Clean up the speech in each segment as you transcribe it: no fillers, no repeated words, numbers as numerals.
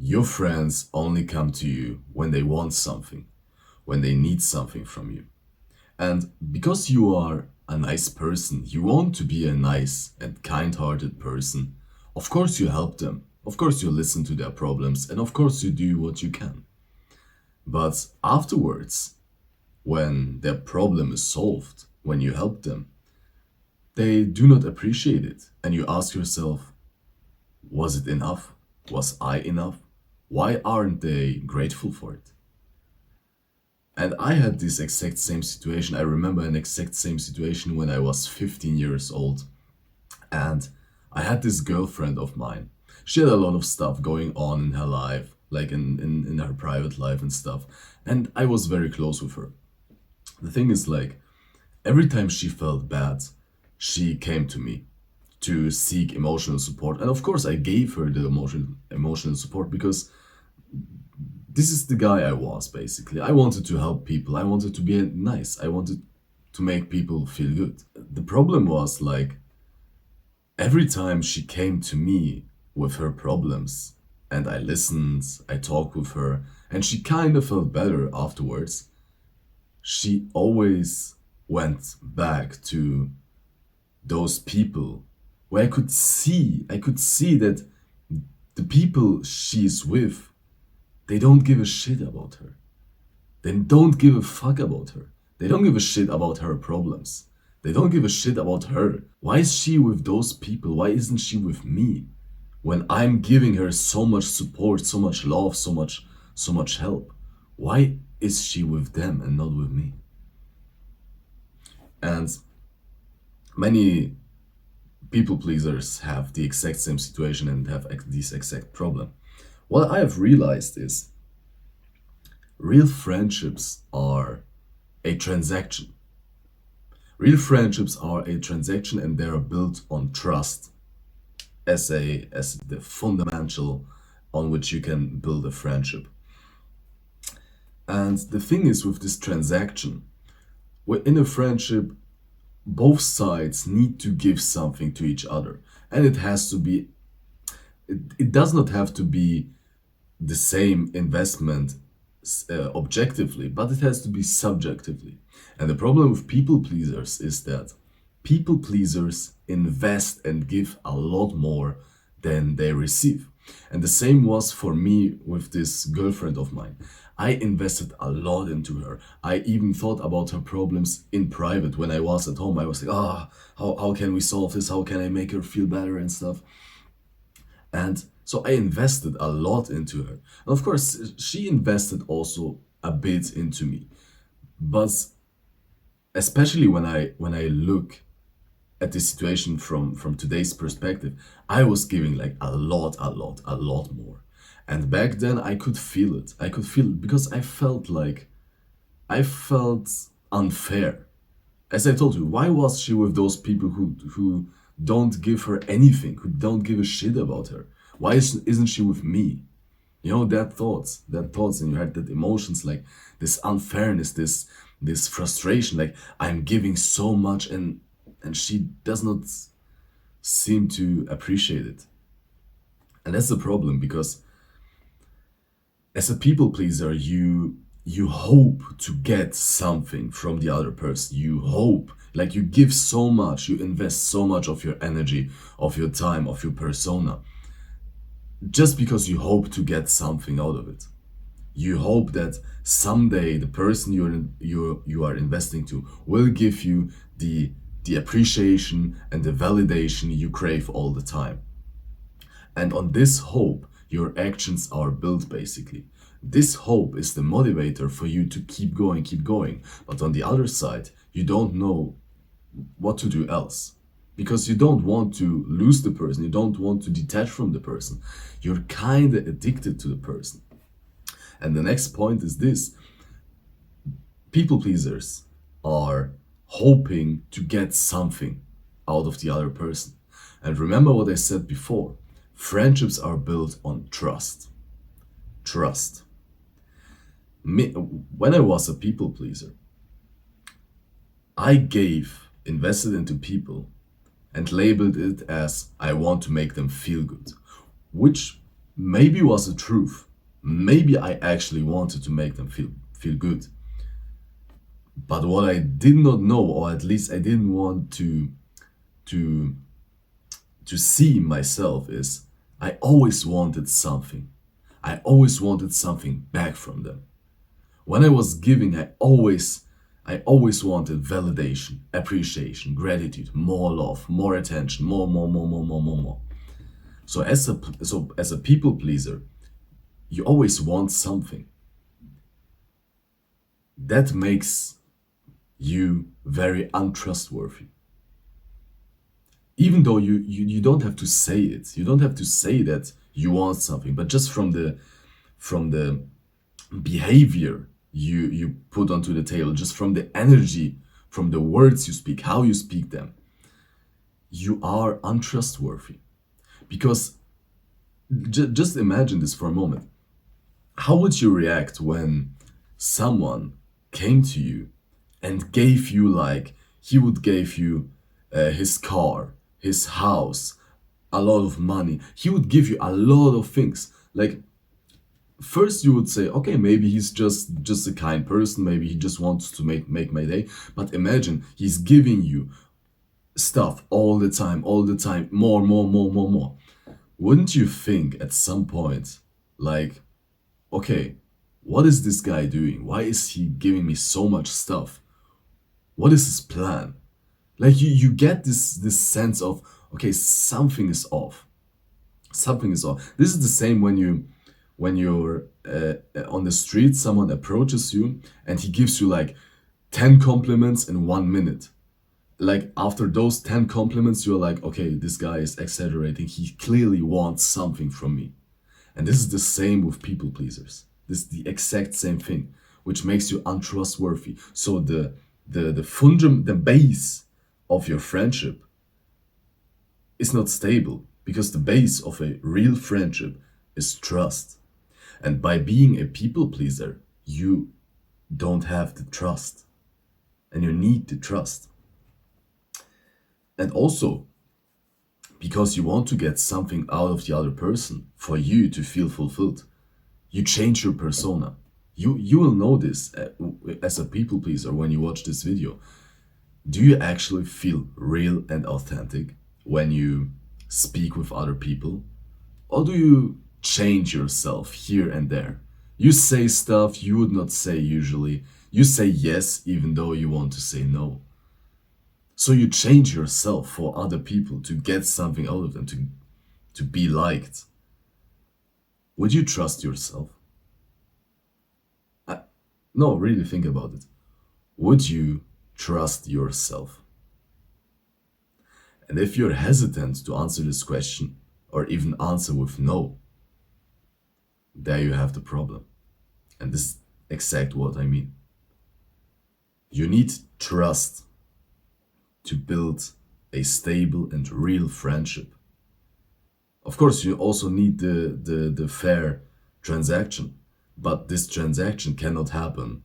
Your friends only come to you when they want something, when they need something from you. And because you are a nice person, you want to be a nice and kind hearted person, of course you help them. Of course you listen to their problems, and of course you do what you can. But afterwards, when their problem is solved, when you help them, they do not appreciate it. And you ask yourself, was it enough? Was I enough? Why aren't they grateful for it? And I had this exact same situation. I remember an exact same situation when I was 15 years old. And I had this girlfriend of mine. She had a lot of stuff going on in her life, like in her private life and stuff. And I was very close with her. The thing is, like, every time she felt bad, she came to me to seek emotional support. And of course, I gave her the emotional support because this is the guy I was basically. I wanted to help people. I wanted to be nice. I wanted to make people feel good. The problem was like every time she came to me with her problems and I listened, I talked with her, and she kind of felt better afterwards, she always went back to those people where I could see that the people she's with, they don't give a shit about her. They don't give a fuck about her. They don't give a shit about her problems. They don't give a shit about her. Why is she with those people? Why isn't she with me? When I'm giving her so much support, so much love, so much help. Why is she with them and not with me? And many people pleasers have the exact same situation and have this exact problem. What I have realized is real friendships are a transaction. Real friendships are a transaction and they are built on trust as the fundamental on which you can build a friendship. And the thing is with this transaction, in a friendship, both sides need to give something to each other. And it does not have to be the same investment objectively, but it has to be subjectively. And the problem with people pleasers is that people pleasers invest and give a lot more than they receive. And the same was for me with this girlfriend of mine. I invested a lot into her. I even thought about her problems in private when I was at home. I was like, how can we solve this? How can I make her feel better and stuff? And so I invested a lot into her. And of course, she invested also a bit into me. But especially when I look at the situation from today's perspective, I was giving like a lot more. And back then I could feel it. I could feel it because I felt unfair. As I told you, why was she with those people who don't give her anything, who don't give a shit about her? Why isn't she with me? You know, that thoughts in your head, that emotions, like this unfairness, this frustration, like I'm giving so much and she does not seem to appreciate it. And that's the problem because as a people pleaser, you hope to get something from the other person. You hope, like you give so much, you invest so much of your energy, of your time, of your persona, just because you hope to get something out of it. You hope that someday the person you are investing to will give you the appreciation and the validation you crave all the time. And on this hope, your actions are built basically. This hope is the motivator for you to keep going, keep going. But on the other side, you don't know what to do else. Because you don't want to lose the person, you don't want to detach from the person. You're kind of addicted to the person. And the next point is this: people pleasers are hoping to get something out of the other person. And remember what I said before, friendships are built on trust. Trust. When I was a people pleaser, invested into people, and labeled it as I want to make them feel good, which maybe it was the truth. Maybe I actually wanted to make them feel good. But what I did not know, or at least I didn't want to to see myself, is I always wanted something. I always wanted something back from them. When I was giving, I always wanted validation, appreciation, gratitude, more love, more attention, more. So as a people pleaser, you always want something. That makes you very untrustworthy. Even though you don't have to say it. You don't have to say that you want something, but just from the behavior you put onto the table, just from the energy, from the words you speak, how you speak them, you are untrustworthy. Because just imagine this for a moment. How would you react when someone came to you and gave you, like, he would give you his car, his house, a lot of money. He would give you a lot of things. Like, first you would say, okay, maybe he's just a kind person, maybe he just wants to make my day. But imagine he's giving you stuff all the time, more. Wouldn't you think at some point, like, okay, what is this guy doing? Why is he giving me so much stuff? What is his plan? Like, you get this sense of, okay, something is off. Something is off. This is the same when you're on the street, someone approaches you and he gives you like 10 compliments in 1 minute. Like, after those 10 compliments, you're like, okay, this guy is exaggerating. He clearly wants something from me. And this is the same with people pleasers. This is the exact same thing, which makes you untrustworthy. So the base of your friendship is not stable, because the base of a real friendship is trust. And by being a people pleaser, you don't have the trust. And you need the trust. And also, because you want to get something out of the other person for you to feel fulfilled, you change your persona. You will know this as a people pleaser when you watch this video. Do you actually feel real and authentic when you speak with other people? Or do you change yourself here and there? You say stuff you would not say usually. You say yes even though you want to say no. So you change yourself for other people to get something out of them, to be liked. Would you trust yourself? No, really think about it. Would you trust yourself? And if you're hesitant to answer this question, or even answer with no, there you have the problem. And this is exact what I mean. You need trust to build a stable and real friendship. Of course, you also need the fair transaction, but this transaction cannot happen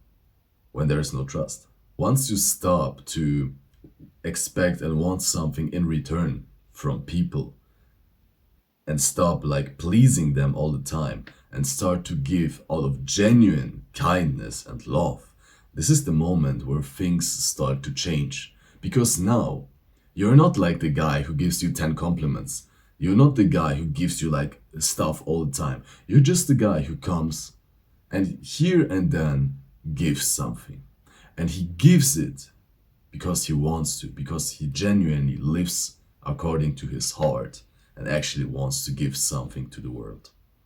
when there is no trust. Once you stop to expect and want something in return from people, and stop like pleasing them all the time, and start to give out of genuine kindness and love, this is the moment where things start to change. Because now you're not like the guy who gives you 10 compliments. You're not the guy who gives you like stuff all the time. You're just the guy who comes and here and then gives something. And he gives it because he wants to, because he genuinely lives according to his heart and actually wants to give something to the world.